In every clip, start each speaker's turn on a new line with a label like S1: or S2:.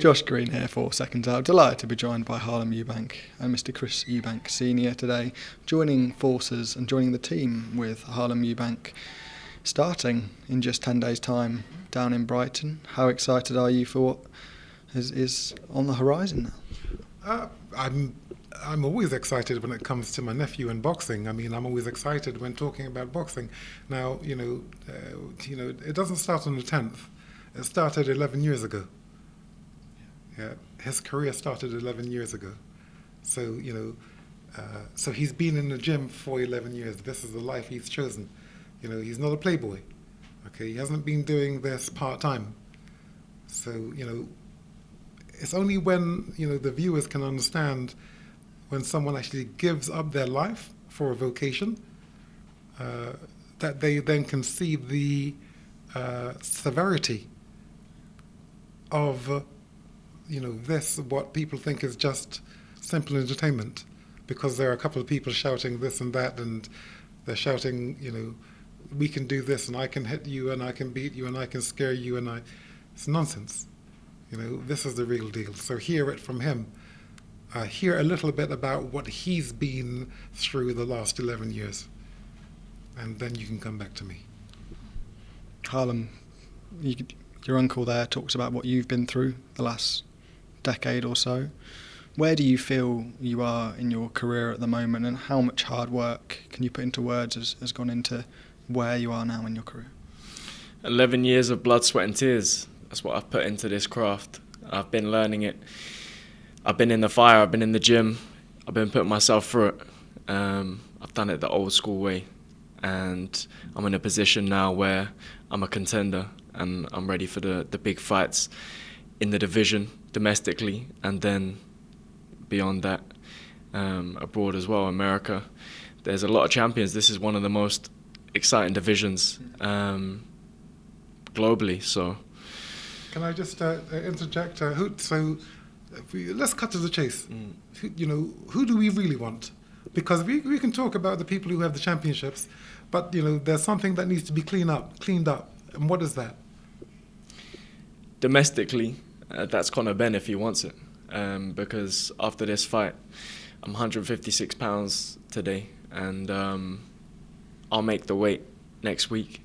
S1: Josh Green here for Seconds Out. Delighted to be joined by Harlem Eubank and Mr. Chris Eubank Sr. today, joining forces and joining the team with Harlem Eubank, starting in just 10 days' time down in Brighton. How excited are you for what is on the horizon now?
S2: I'm always excited when it comes to my nephew and boxing. I mean, I'm always excited when talking about boxing. Now, it doesn't start on the 10th. It started 11 years ago. Yeah, his career started 11 years ago. So, so he's been in the gym for 11 years. This is the life he's chosen. He's not a playboy. Okay, he hasn't been doing this part-time. So, it's only when, the viewers can understand when someone actually gives up their life for a vocation, that they then can see the severity of, what people think is just simple entertainment, because there are a couple of people shouting this and that, and they're shouting, we can do this, and I can hit you, and I can beat you, and I can scare you, it's nonsense. This is the real deal. So hear it from him. Hear a little bit about what he's been through the last 11 years. And then you can come back to me.
S1: Harlem, your uncle there talks about what you've been through the last decade or so. Where do you feel you are in your career at the moment, and how much hard work can you put into words has gone into where you are now in your career?
S3: 11 years of blood, sweat and tears. That's what I've put into this craft. I've been learning it. I've been in the fire, I've been in the gym, I've been putting myself through it. I've done it the old school way, and I'm in a position now where I'm a contender and I'm ready for the big fights in the division, domestically, and then beyond that, abroad as well, America. There's a lot of champions. This is one of the most exciting divisions globally. So,
S2: can I just interject? Let's cut to the chase. Who do we really want? Because we can talk about the people who have the championships, but there's something that needs to be cleaned up. And what is that?
S3: Domestically, that's Conor Benn if he wants it. Because after this fight, I'm 156 pounds today, and I'll make the weight next week.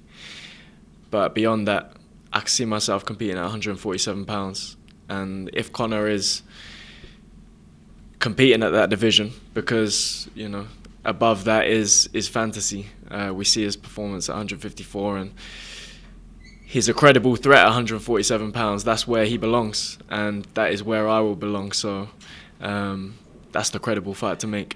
S3: But beyond that, I can see myself competing at 147 pounds. And if Conor is competing at that division, because above that is fantasy. We see his performance at 154, and he's a credible threat at 147 pounds. That's where he belongs, and that is where I will belong. So that's the credible fight to make.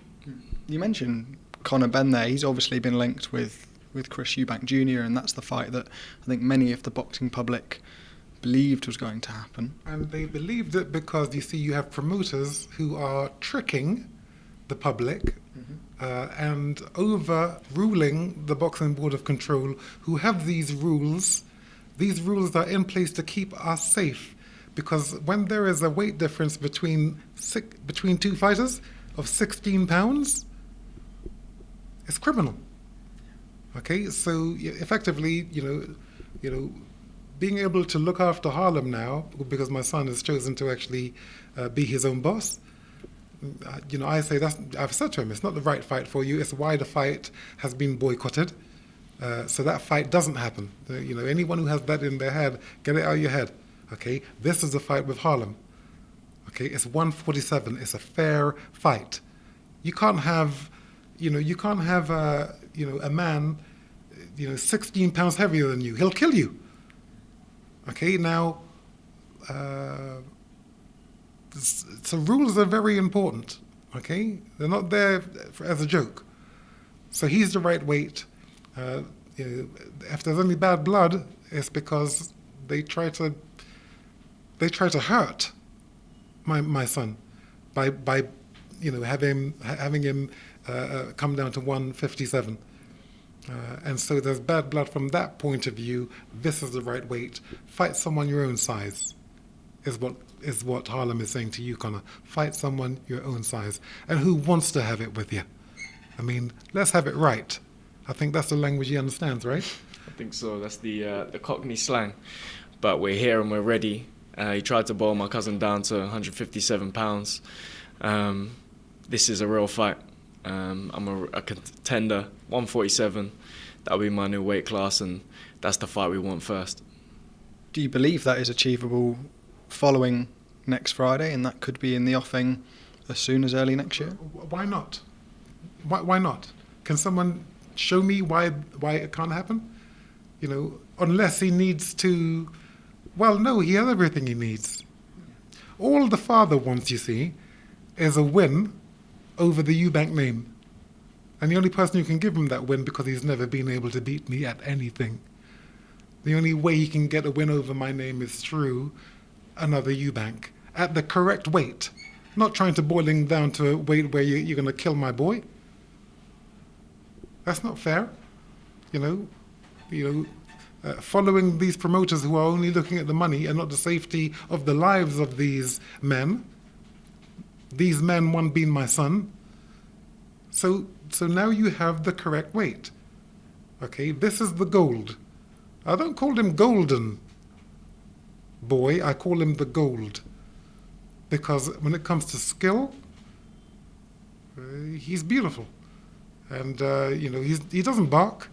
S1: You mentioned Conor Benn there. He's obviously been linked with Chris Eubank Jr, and that's the fight that I think many of the boxing public believed was going to happen.
S2: And they believed it because, you have promoters who are tricking the public and overruling the Boxing Board of Control, who have these rules. These rules are in place to keep us safe, because when there is a weight difference between two fighters of 16 pounds, it's criminal. Okay, so effectively, being able to look after Harlem now, because my son has chosen to actually be his own boss, I say I've said to him, it's not the right fight for you. It's why the fight has been boycotted. So that fight doesn't happen. Anyone who has that in their head, get it out of your head. Okay, this is the fight with Harlem. Okay, it's 147. It's a fair fight. You can't have, a man, 16 pounds heavier than you. He'll kill you. Okay, now, so rules are very important, okay? They're not there as a joke. So he's the right weight. If there's any bad blood, it's because they try to hurt my son by having him come down to 157. And so there's bad blood from that point of view. This is the right weight. Fight someone your own size, is what Harlem is saying to you, Conor. Fight someone your own size. And who wants to have it with you? I mean, let's have it right. I think that's the language he understands, right?
S3: I think so. That's the Cockney slang. But we're here and we're ready. He tried to boil my cousin down to 157 pounds. This is a real fight. I'm a contender, 147. That'll be my new weight class, and that's the fight we want first.
S1: Do you believe that is achievable following next Friday, and that could be in the offing as soon as early next year?
S2: Why not? Why not? Can someone show me why it can't happen? Unless he needs to. Well, no, he has everything he needs. All the father wants, you see, is a win over the Eubank name. And the only person who can give him that win, because he's never been able to beat me at anything. The only way he can get a win over my name is through another Eubank at the correct weight. Not trying to boil him down to a weight where you're going to kill my boy. That's not fair. Following these promoters who are only looking at the money and not the safety of the lives of these men. These men, one being my son. So now you have the correct weight. Okay, this is the gold. I don't call him golden boy, I call him the gold. Because when it comes to skill, he's beautiful. And, he doesn't bark.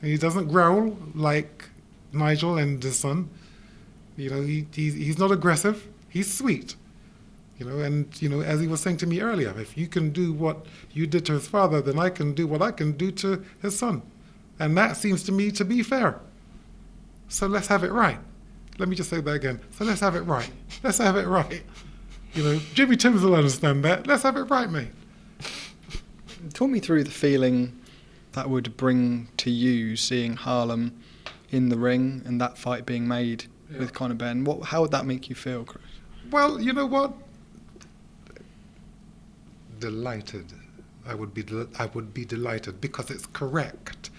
S2: And he doesn't growl like Nigel and his son. He's not aggressive. He's sweet. As he was saying to me earlier, if you can do what you did to his father, then I can do what I can do to his son. And that seems to me to be fair. So let's have it right. Let me just say that again. So let's have it right. Let's have it right. Jimmy Timms will understand that. Let's have it right, mate.
S1: Talk me through the feeling that would bring to you seeing Harlem in the ring and that fight being made with Conor Benn. How would that make you feel, Chris?
S2: Well, you know what? Delighted. I would be delighted because it's correct.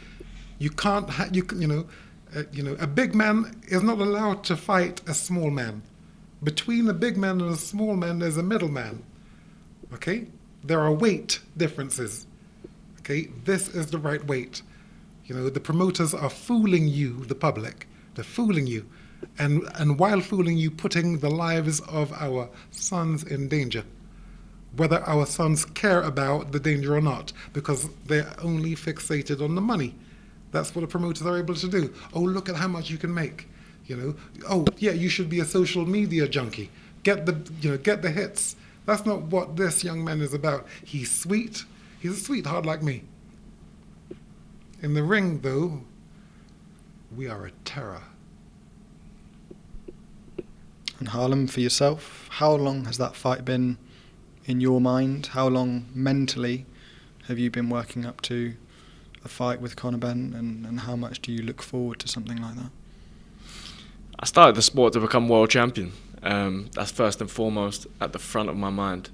S2: You can't. A big man is not allowed to fight a small man. Between a big man and a small man, there's a middle man. Okay? There are weight differences. Okay? This is the right weight. The promoters are fooling you, the public. They're fooling you. And while fooling you, putting the lives of our sons in danger. Whether our sons care about the danger or not, because they're only fixated on the money. That's what the promoters are able to do. Oh, look at how much you can make. Oh, yeah, you should be a social media junkie. Get the hits. That's not what this young man is about. He's sweet. He's a sweetheart like me. In the ring, though, we are a terror.
S1: And Harlem, for yourself, how long has that fight been in your mind? How long mentally have you been working up to a fight with Conor Benn, and how much do you look forward to something like that?
S3: I started the sport to become world champion. That's first and foremost at the front of my mind.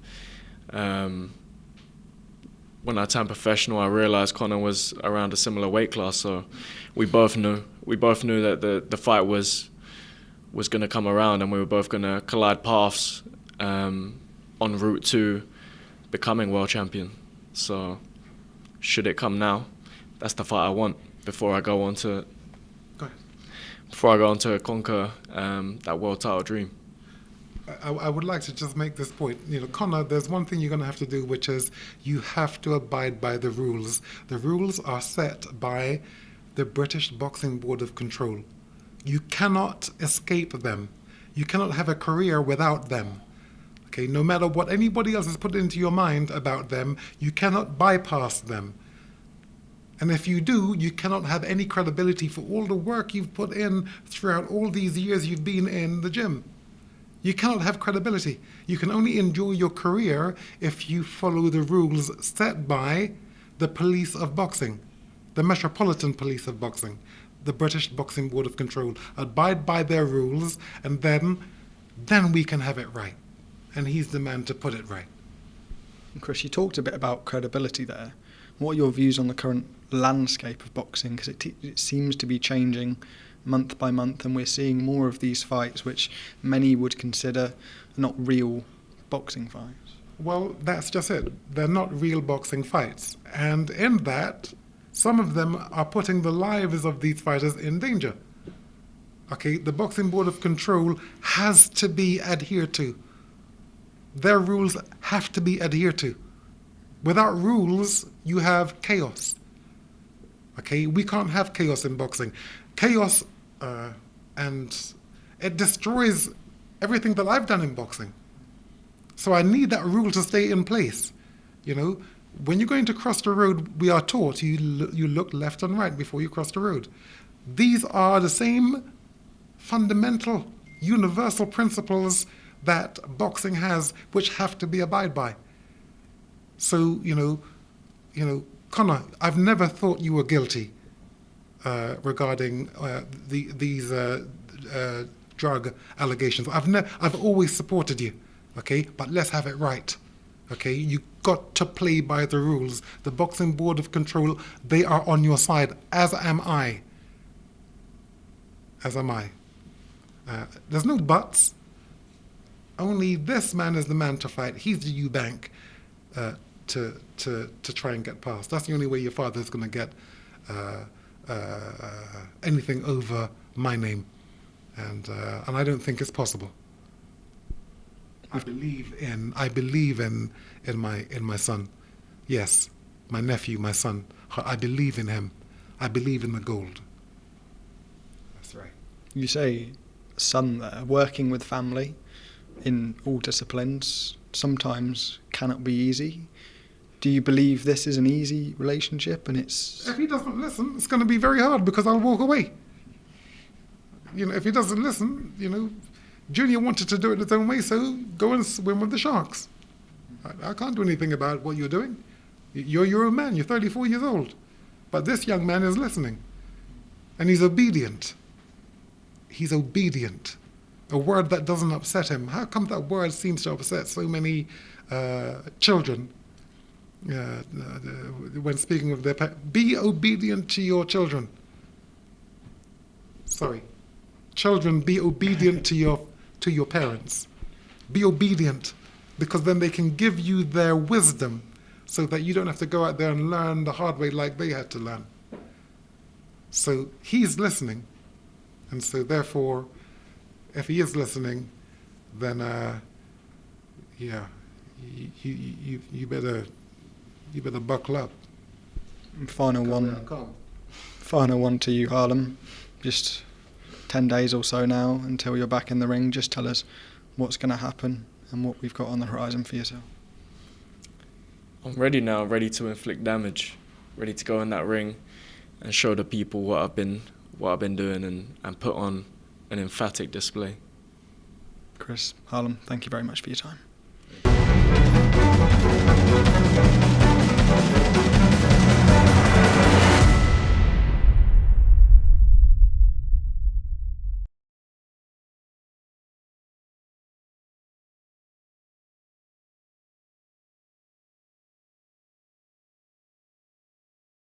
S3: When I turned professional, I realised Conor was around a similar weight class, so we both knew that the fight was going to come around, and we were both going to collide paths en route to becoming world champion. So, should it come now, that's the fight I want before I go on to conquer that world title dream.
S2: I would like to just make this point. Conor, there's one thing you're going to have to do, which is you have to abide by the rules. The rules are set by the British Boxing Board of Control. You cannot escape them. You cannot have a career without them. Okay, no matter what anybody else has put into your mind about them, you cannot bypass them. And if you do, you cannot have any credibility for all the work you've put in throughout all these years you've been in the gym. You cannot have credibility. You can only enjoy your career if you follow the rules set by the police of boxing, the Metropolitan Police of Boxing, the British Boxing Board of Control. Abide by their rules, and then we can have it right. And he's the man to put it right.
S1: Chris, you talked a bit about credibility there. What are your views on the current landscape of boxing? Because it seems to be changing month by month, and we're seeing more of these fights which many would consider not real boxing fights.
S2: Well, that's just it. They're not real boxing fights. And in that, some of them are putting the lives of these fighters in danger. Okay, the Boxing Board of Control has to be adhered to. Their rules have to be adhered to. Without rules, you have chaos. Okay, we can't have chaos in boxing. Chaos, and it destroys everything that I've done in boxing. So I need that rule to stay in place. You know, when you're going to cross the road, we are taught you look left and right before you cross the road. These are the same fundamental, universal principles that boxing has, which have to be abided by. So, you know, Conor, I've never thought you were guilty regarding these drug allegations. I've always supported you, okay? But let's have it right, okay? You got to play by the rules. The Boxing Board of Control, they are on your side, as am I. As am I. There's no buts. Only this man is the man to fight. He's the Eubank to try and get past. That's the only way your father's going to get anything over my name, and I don't think it's possible. I believe in my son. Yes, my nephew, my son. I believe in him. I believe in the gold. That's right.
S1: You say son there, working with family in all disciplines sometimes cannot be easy. Do you believe this is an easy relationship and it's...
S2: If he doesn't listen, it's going to be very hard because I'll walk away. You know, if he doesn't listen, you know, Junior wanted to do it his own way, so go and swim with the sharks. I can't do anything about what you're doing. You're your own man, you're 34 years old. But this young man is listening. And he's obedient. He's obedient. A word that doesn't upset him. How come that word seems to upset so many children when speaking of their parents? Be obedient to your children. Sorry. Children, be obedient to your parents. Be obedient, because then they can give you their wisdom so that you don't have to go out there and learn the hard way like they had to learn. So he's listening. And so therefore, if he is listening, then yeah, you better buckle up.
S1: Final one to you, Harlem. Just 10 days or so now until you're back in the ring. Just tell us what's going to happen and what we've got on the horizon for yourself.
S3: I'm ready now, ready to inflict damage, ready to go in that ring and show the people what I've been doing and put on an emphatic display.
S1: Chris, Harlem, thank you very much for your time.